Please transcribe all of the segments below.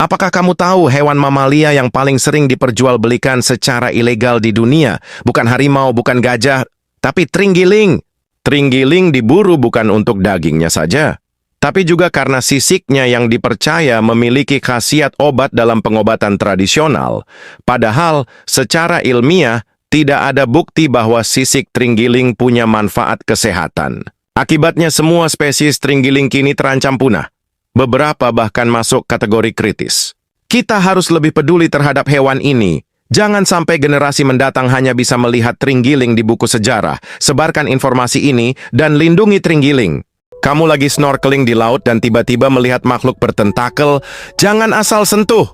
Apakah kamu tahu hewan mamalia yang paling sering diperjualbelikan secara ilegal di dunia? Bukan harimau, bukan gajah, tapi terenggiling. Terenggiling diburu bukan untuk dagingnya saja, tapi juga karena sisiknya yang dipercaya memiliki khasiat obat dalam pengobatan tradisional. Padahal, secara ilmiah, tidak ada bukti bahwa sisik terenggiling punya manfaat kesehatan. Akibatnya semua spesies terenggiling kini terancam punah. Beberapa bahkan masuk kategori kritis. Kita harus lebih peduli terhadap hewan ini. Jangan sampai generasi mendatang hanya bisa melihat terenggiling di buku sejarah. Sebarkan informasi ini dan lindungi terenggiling. Kamu lagi snorkeling di laut dan tiba-tiba melihat makhluk bertentakel, jangan asal sentuh.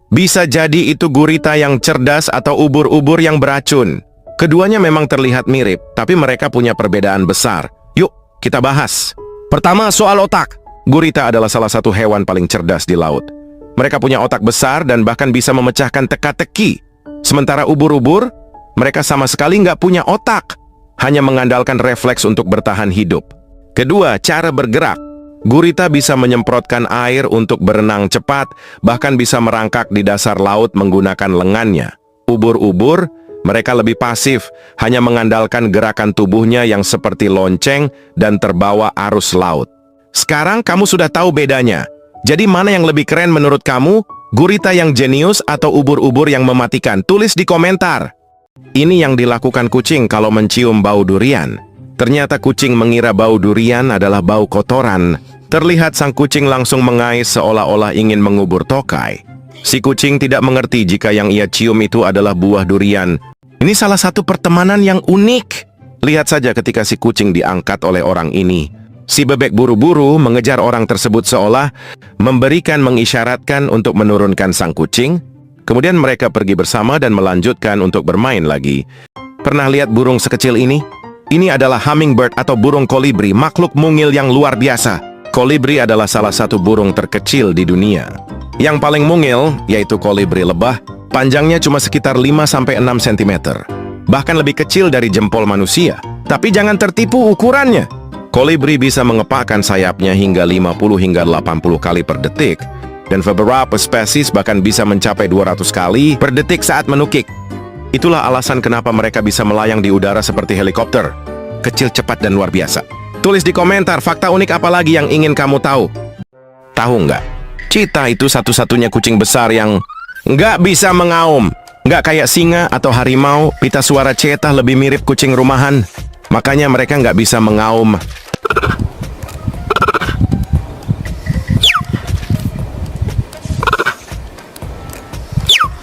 Bisa jadi itu gurita yang cerdas atau ubur-ubur yang beracun. Keduanya memang terlihat mirip, tapi mereka punya perbedaan besar. Yuk, kita bahas. Pertama, soal otak. Gurita adalah salah satu hewan paling cerdas di laut. Mereka punya otak besar dan bahkan bisa memecahkan teka-teki. Sementara ubur-ubur, mereka sama sekali nggak punya otak. Hanya mengandalkan refleks untuk bertahan hidup. Kedua, cara bergerak. Gurita bisa menyemprotkan air untuk berenang cepat, bahkan bisa merangkak di dasar laut menggunakan lengannya. Ubur-ubur, mereka lebih pasif, hanya mengandalkan gerakan tubuhnya yang seperti lonceng dan terbawa arus laut. Sekarang kamu sudah tahu bedanya. Jadi mana yang lebih keren menurut kamu? Gurita yang jenius atau ubur-ubur yang mematikan? Tulis di komentar. Ini yang dilakukan kucing kalau mencium bau durian. Ternyata kucing mengira bau durian adalah bau kotoran. Terlihat sang kucing langsung mengais seolah-olah ingin mengubur tokai. Si kucing tidak mengerti jika yang ia cium itu adalah buah durian. Ini salah satu pertemanan yang unik. Lihat saja ketika si kucing diangkat oleh orang ini. Si bebek buru-buru mengejar orang tersebut seolah mengisyaratkan untuk menurunkan sang kucing. Kemudian mereka pergi bersama dan melanjutkan untuk bermain lagi. Pernah lihat burung sekecil ini? Ini adalah hummingbird atau burung kolibri, makhluk mungil yang luar biasa. Kolibri adalah salah satu burung terkecil di dunia. Yang paling mungil, yaitu kolibri lebah, panjangnya cuma sekitar 5-6 cm. Bahkan lebih kecil dari jempol manusia. Tapi jangan tertipu ukurannya. Kolibri bisa mengepakkan sayapnya hingga 50 hingga 80 kali per detik, dan beberapa spesies bahkan bisa mencapai 200 kali per detik saat menukik. Itulah alasan kenapa mereka bisa melayang di udara seperti helikopter. Kecil, cepat, dan luar biasa. Tulis di komentar fakta unik apa lagi yang ingin kamu tahu. Tahu nggak? Cheetah itu satu-satunya kucing besar yang nggak bisa mengaum. Nggak kayak singa atau harimau, pita suara cheetah lebih mirip kucing rumahan. Makanya mereka nggak bisa mengaum.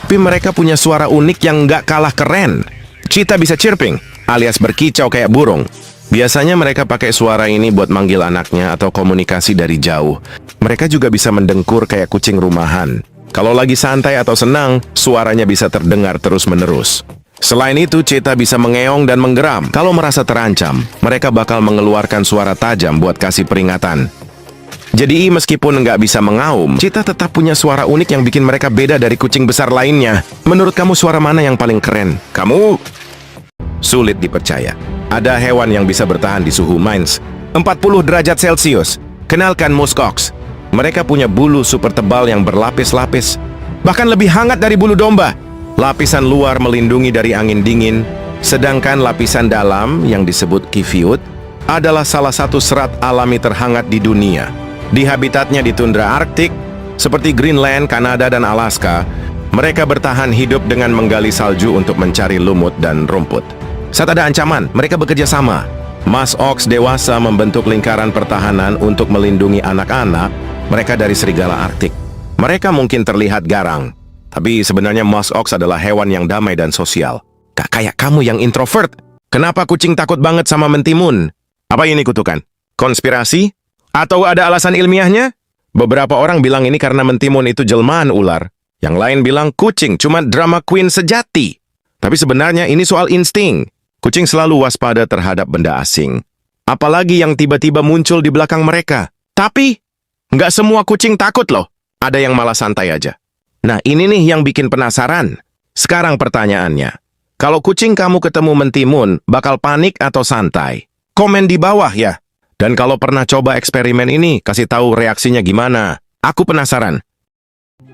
Tapi mereka punya suara unik yang nggak kalah keren. Cheetah bisa chirping, alias berkicau kayak burung. Biasanya mereka pakai suara ini buat manggil anaknya atau komunikasi dari jauh. Mereka juga bisa mendengkur kayak kucing rumahan. Kalau lagi santai atau senang, suaranya bisa terdengar terus-menerus. Selain itu, cheetah bisa mengeong dan menggeram. Kalau merasa terancam, mereka bakal mengeluarkan suara tajam buat kasih peringatan. Jadi meskipun nggak bisa mengaum, cheetah tetap punya suara unik yang bikin mereka beda dari kucing besar lainnya. Menurut kamu suara mana yang paling keren? Kamu? Sulit dipercaya. Ada hewan yang bisa bertahan di suhu minus 40 derajat Celcius. Kenalkan musk ox. Mereka punya bulu super tebal yang berlapis-lapis. Bahkan lebih hangat dari bulu domba. Lapisan luar melindungi dari angin dingin, sedangkan lapisan dalam yang disebut kiviut adalah salah satu serat alami terhangat di dunia. Di habitatnya di tundra Arktik, seperti Greenland, Kanada, dan Alaska, mereka bertahan hidup dengan menggali salju untuk mencari lumut dan rumput. Saat ada ancaman, mereka bekerja sama. Musk ox dewasa membentuk lingkaran pertahanan untuk melindungi anak-anak mereka dari serigala Arktik. Mereka mungkin terlihat garang, tapi sebenarnya musk ox adalah hewan yang damai dan sosial. Gak kayak kamu yang introvert. Kenapa kucing takut banget sama mentimun? Apa ini kutukan? Konspirasi? Atau ada alasan ilmiahnya? Beberapa orang bilang ini karena mentimun itu jelmaan ular. Yang lain bilang kucing cuma drama queen sejati. Tapi sebenarnya ini soal insting. Kucing selalu waspada terhadap benda asing. Apalagi yang tiba-tiba muncul di belakang mereka. Tapi, nggak semua kucing takut loh. Ada yang malah santai aja. Nah, ini nih yang bikin penasaran. Sekarang pertanyaannya. Kalau kucing kamu ketemu mentimun, bakal panik atau santai? Komen di bawah ya. Dan kalau pernah coba eksperimen ini, kasih tahu reaksinya gimana. Aku penasaran.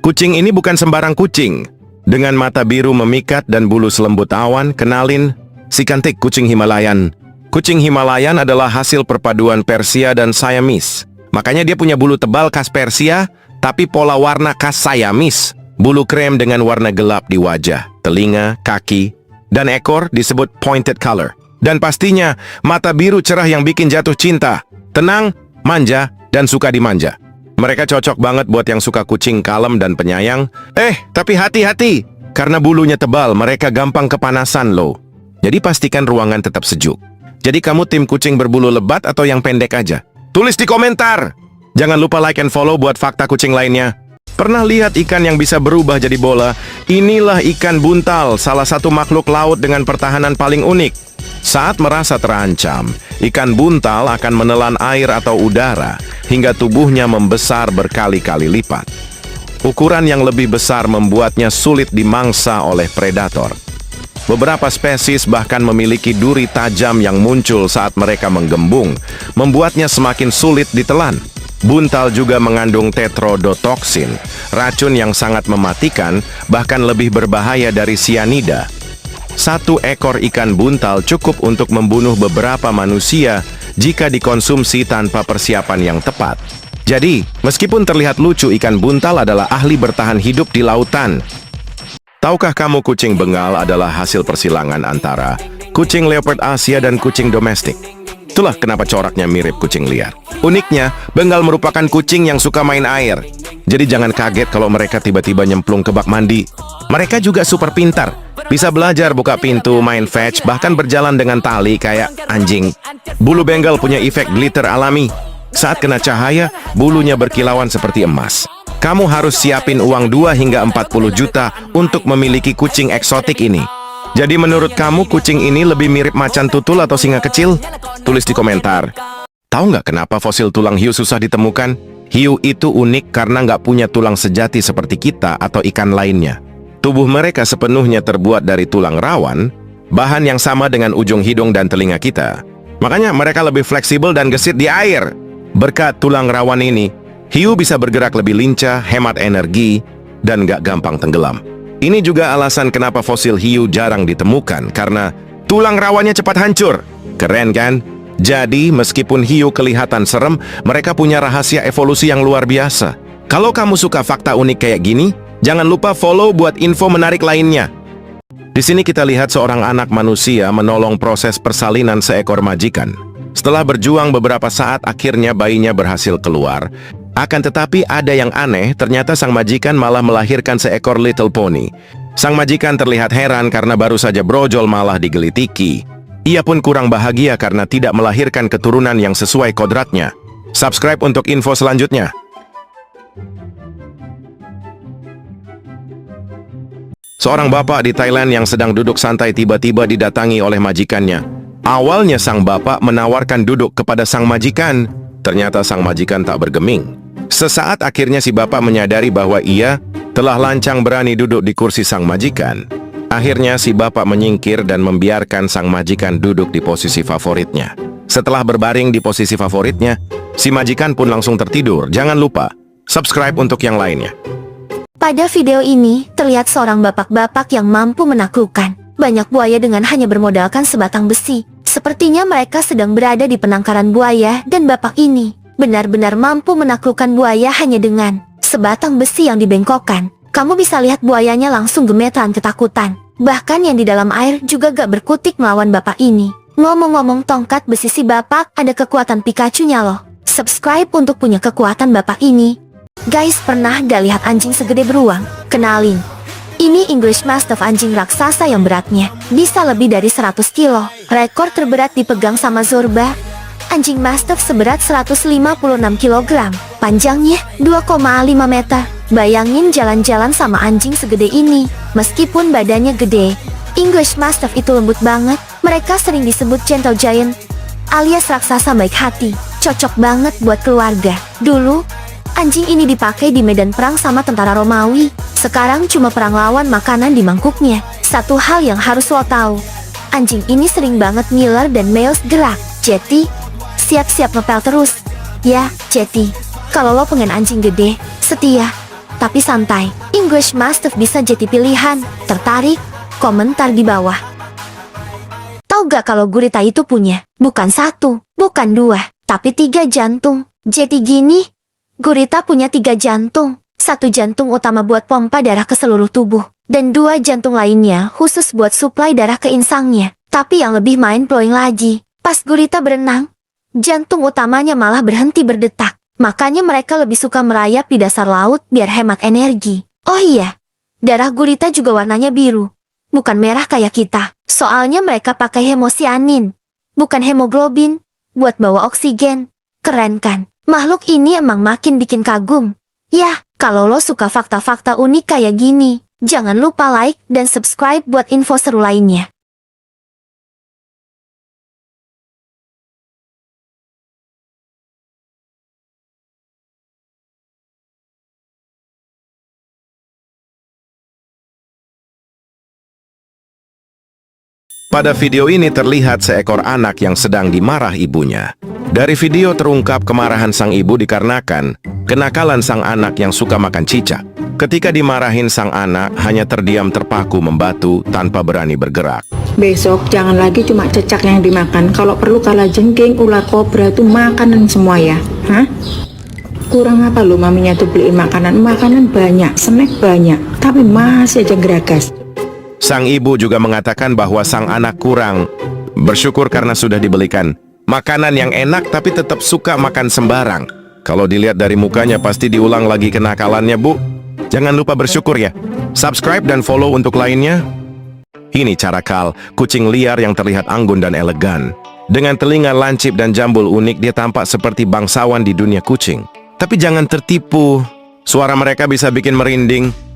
Kucing ini bukan sembarang kucing. Dengan mata biru memikat dan bulu selembut awan, kenalin si cantik kucing Himalayan. Kucing Himalayan adalah hasil perpaduan Persia dan Siamese. Makanya dia punya bulu tebal khas Persia, tapi pola warna khas Siamese. Bulu krem dengan warna gelap di wajah, telinga, kaki, dan ekor disebut pointed color. Dan pastinya, mata biru cerah yang bikin jatuh cinta. Tenang, manja, dan suka dimanja. Mereka cocok banget buat yang suka kucing kalem dan penyayang. Tapi hati-hati! Karena bulunya tebal, mereka gampang kepanasan loh. Jadi pastikan ruangan tetap sejuk. Jadi kamu tim kucing berbulu lebat atau yang pendek aja? Tulis di komentar! Jangan lupa like and follow buat fakta kucing lainnya. Pernah lihat ikan yang bisa berubah jadi bola? Inilah ikan buntal, salah satu makhluk laut dengan pertahanan paling unik. Saat merasa terancam, ikan buntal akan menelan air atau udara hingga tubuhnya membesar berkali-kali lipat. Ukuran yang lebih besar membuatnya sulit dimangsa oleh predator. Beberapa spesies bahkan memiliki duri tajam yang muncul saat mereka menggembung, membuatnya semakin sulit ditelan. Buntal juga mengandung tetrodotoksin, racun yang sangat mematikan, bahkan lebih berbahaya dari sianida. Satu ekor ikan buntal cukup untuk membunuh beberapa manusia jika dikonsumsi tanpa persiapan yang tepat. Jadi, meskipun terlihat lucu, ikan buntal adalah ahli bertahan hidup di lautan. Tahukah kamu kucing Bengal adalah hasil persilangan antara kucing leopard Asia dan kucing domestik? Itulah kenapa coraknya mirip kucing liar. Uniknya, Bengal merupakan kucing yang suka main air. Jadi jangan kaget kalau mereka tiba-tiba nyemplung ke bak mandi. Mereka juga super pintar. Bisa belajar buka pintu, main fetch, bahkan berjalan dengan tali kayak anjing. Bulu Bengal punya efek glitter alami. Saat kena cahaya, bulunya berkilauan seperti emas. Kamu harus siapin uang 2 hingga 40 juta untuk memiliki kucing eksotik ini. Jadi menurut kamu kucing ini lebih mirip macan tutul atau singa kecil? Tulis di komentar. Tahu nggak kenapa fosil tulang hiu susah ditemukan? Hiu itu unik karena nggak punya tulang sejati seperti kita atau ikan lainnya. Tubuh mereka sepenuhnya terbuat dari tulang rawan, bahan yang sama dengan ujung hidung dan telinga kita. Makanya mereka lebih fleksibel dan gesit di air. Berkat tulang rawan ini, hiu bisa bergerak lebih lincah, hemat energi, dan nggak gampang tenggelam. Ini juga alasan kenapa fosil hiu jarang ditemukan, karena tulang rawannya cepat hancur. Keren kan? Jadi, meskipun hiu kelihatan serem, mereka punya rahasia evolusi yang luar biasa. Kalau kamu suka fakta unik kayak gini, jangan lupa follow buat info menarik lainnya. Di sini kita lihat seorang anak manusia menolong proses persalinan seekor majikan. Setelah berjuang beberapa saat, akhirnya bayinya berhasil keluar. Akan tetapi ada yang aneh, ternyata sang majikan malah melahirkan seekor little pony. Sang majikan terlihat heran karena baru saja brojol malah digelitiki. Ia pun kurang bahagia karena tidak melahirkan keturunan yang sesuai kodratnya. Subscribe untuk info selanjutnya. Seorang bapak di Thailand yang sedang duduk santai tiba-tiba didatangi oleh majikannya. Awalnya sang bapak menawarkan duduk kepada sang majikan. Ternyata sang majikan tak bergeming. Sesaat akhirnya si bapak menyadari bahwa ia telah lancang berani duduk di kursi sang majikan. Akhirnya si bapak menyingkir dan membiarkan sang majikan duduk di posisi favoritnya. Setelah berbaring di posisi favoritnya, si majikan pun langsung tertidur. Jangan lupa subscribe untuk yang lainnya. Pada video ini, terlihat seorang bapak-bapak yang mampu menaklukkan banyak buaya dengan hanya bermodalkan sebatang besi. Sepertinya mereka sedang berada di penangkaran buaya dan bapak ini benar-benar mampu menaklukkan buaya hanya dengan sebatang besi yang dibengkokkan. Kamu bisa lihat buayanya langsung gemeteran ketakutan. Bahkan yang di dalam air juga gak berkutik melawan bapak ini. Ngomong-ngomong tongkat besi si bapak ada kekuatan Pikachu-nya loh. Subscribe untuk punya kekuatan bapak ini. Guys, pernah gak lihat anjing segede beruang? Kenalin. Ini English Mastiff, anjing raksasa yang beratnya bisa lebih dari 100 kilo. Rekor terberat dipegang sama Zorba. Anjing Mastiff seberat 156 kg. Panjangnya 2,5 meter. Bayangin jalan-jalan sama anjing segede ini. Meskipun badannya gede, English Mastiff itu lembut banget. Mereka sering disebut gentle giant alias raksasa baik hati. Cocok banget buat keluarga. Dulu, anjing ini dipakai di medan perang sama tentara Romawi. Sekarang cuma perang lawan makanan di mangkuknya. Satu hal yang harus lo tahu, anjing ini sering banget ngiler dan meos gerak. Ceti, siap-siap ngepel terus. Ya, Ceti, kalau lo pengen anjing gede, setia, tapi santai. English Mastiff bisa jadi pilihan. Tertarik? Komentar di bawah. Tahu gak kalau gurita itu punya, bukan 1, bukan 2, tapi 3 jantung. Jadi gini, gurita punya 3 jantung. 1 jantung utama buat pompa darah ke seluruh tubuh, dan 2 jantung lainnya khusus buat suplai darah ke insangnya. Tapi yang lebih mind-blowing lagi, pas gurita berenang, jantung utamanya malah berhenti berdetak. Makanya mereka lebih suka merayap di dasar laut biar hemat energi. Oh iya, darah gurita juga warnanya biru, bukan merah kayak kita. Soalnya mereka pakai hemosianin, bukan hemoglobin, buat bawa oksigen. Keren kan? Makhluk ini emang makin bikin kagum. Yah, kalau lo suka fakta-fakta unik kayak gini, jangan lupa like dan subscribe buat info seru lainnya. Pada video ini terlihat seekor anak yang sedang dimarah ibunya. Dari video terungkap kemarahan sang ibu dikarenakan kenakalan sang anak yang suka makan cicak. Ketika dimarahin sang anak hanya terdiam terpaku membatu tanpa berani bergerak. Besok jangan lagi cuma cecak yang dimakan. Kalau perlu kalajengking, ular kobra itu makanan semua ya. Hah? Kurang apa lo maminya tuh beliin makanan? Makanan banyak, snack banyak, tapi masih aja geragas. Sang ibu juga mengatakan bahwa sang anak kurang bersyukur karena sudah dibelikan makanan yang enak tapi tetap suka makan sembarang. Kalau dilihat dari mukanya pasti diulang lagi kenakalannya, Bu. Jangan lupa bersyukur ya. Subscribe dan follow untuk lainnya. Ini Caracal, kucing liar yang terlihat anggun dan elegan. Dengan telinga lancip dan jambul unik, dia tampak seperti bangsawan di dunia kucing. Tapi jangan tertipu, suara mereka bisa bikin merinding.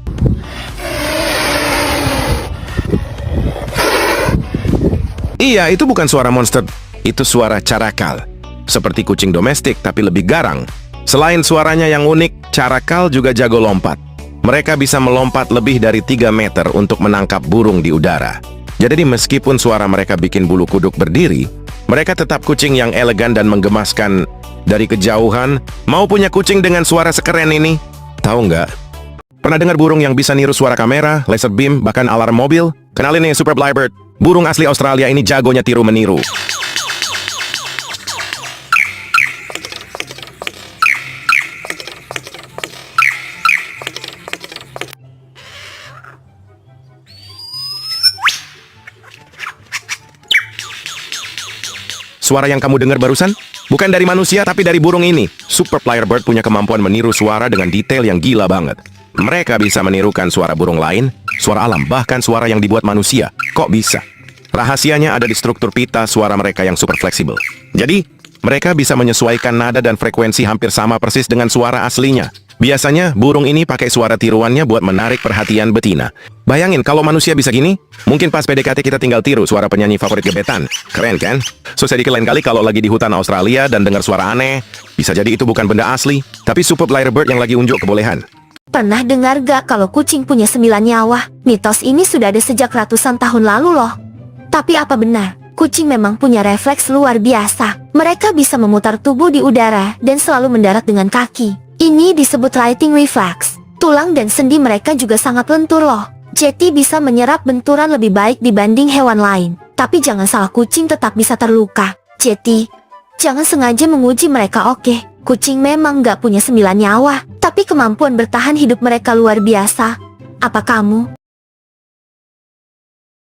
Iya, itu bukan suara monster, itu suara Caracal. Seperti kucing domestik, tapi lebih garang. Selain suaranya yang unik, Caracal juga jago lompat. Mereka bisa melompat lebih dari 3 meter untuk menangkap burung di udara. Jadi meskipun suara mereka bikin bulu kuduk berdiri, mereka tetap kucing yang elegan dan menggemaskan dari kejauhan. Mau punya kucing dengan suara sekeren ini? Tahu nggak? Pernah dengar burung yang bisa niru suara kamera, laser beam, bahkan alarm mobil? Kenalin nih Super Blackbird. Burung asli Australia ini jagonya tiru-meniru. Suara yang kamu dengar barusan? Bukan dari manusia, tapi dari burung ini. Super Blackbird punya kemampuan meniru suara dengan detail yang gila banget. Mereka bisa menirukan suara burung lain, suara alam, bahkan suara yang dibuat manusia. Kok bisa? Rahasianya ada di struktur pita suara mereka yang super fleksibel. Jadi, mereka bisa menyesuaikan nada dan frekuensi hampir sama persis dengan suara aslinya. Biasanya, burung ini pakai suara tiruannya buat menarik perhatian betina. Bayangin kalau manusia bisa gini, mungkin pas PDKT kita tinggal tiru suara penyanyi favorit gebetan. Keren kan? So, sedikit lain kali kalau lagi di hutan Australia dan dengar suara aneh, bisa jadi itu bukan benda asli, tapi Super Blackbird yang lagi unjuk kebolehan. Pernah dengar gak kalau kucing punya 9 nyawa? Mitos ini sudah ada sejak ratusan tahun lalu loh. Tapi apa benar? Kucing memang punya refleks luar biasa. Mereka bisa memutar tubuh di udara dan selalu mendarat dengan kaki. Ini disebut writing reflex. Tulang dan sendi mereka juga sangat lentur loh. Jadi bisa menyerap benturan lebih baik dibanding hewan lain. Tapi jangan salah, kucing tetap bisa terluka. Jadi, jangan sengaja menguji mereka, oke? Kucing memang gak punya 9 nyawa, tapi kemampuan bertahan hidup mereka luar biasa. Apa kamu